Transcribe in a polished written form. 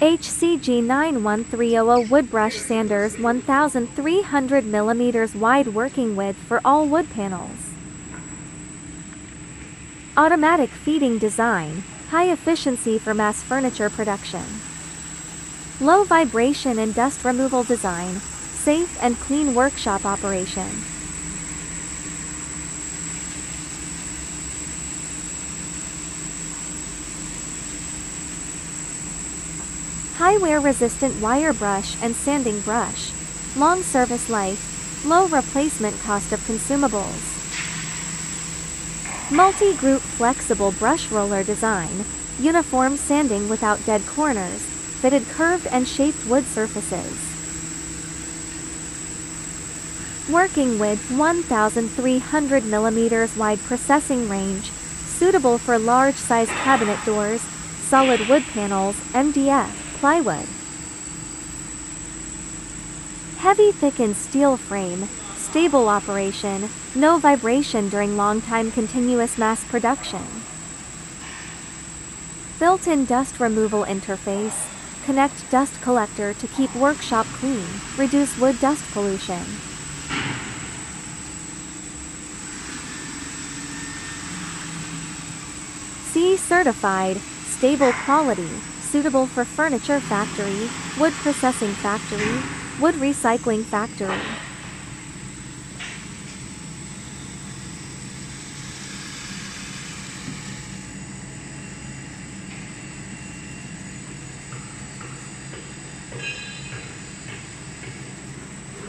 HC-G9-1300 wood brush sanders, 1300 mm wide working width for all wood panels. Automatic feeding design, high efficiency for mass furniture production. Low vibration and dust removal design, safe and clean workshop operation. High wear-resistant wire brush and sanding brush. Long service life, low replacement cost of consumables. Multi-group flexible brush roller design, uniform sanding without dead corners, fitted curved and shaped wood surfaces. Working width 1300 mm wide processing range, suitable for large-size cabinet doors, solid wood panels, MDF, plywood. Heavy thickened steel frame, stable operation, no vibration during long-time continuous mass production. Built-in dust removal interface, connect dust collector to keep workshop clean, reduce wood dust pollution. CE certified, stable quality, suitable for furniture factory, wood processing factory, wood recycling factory.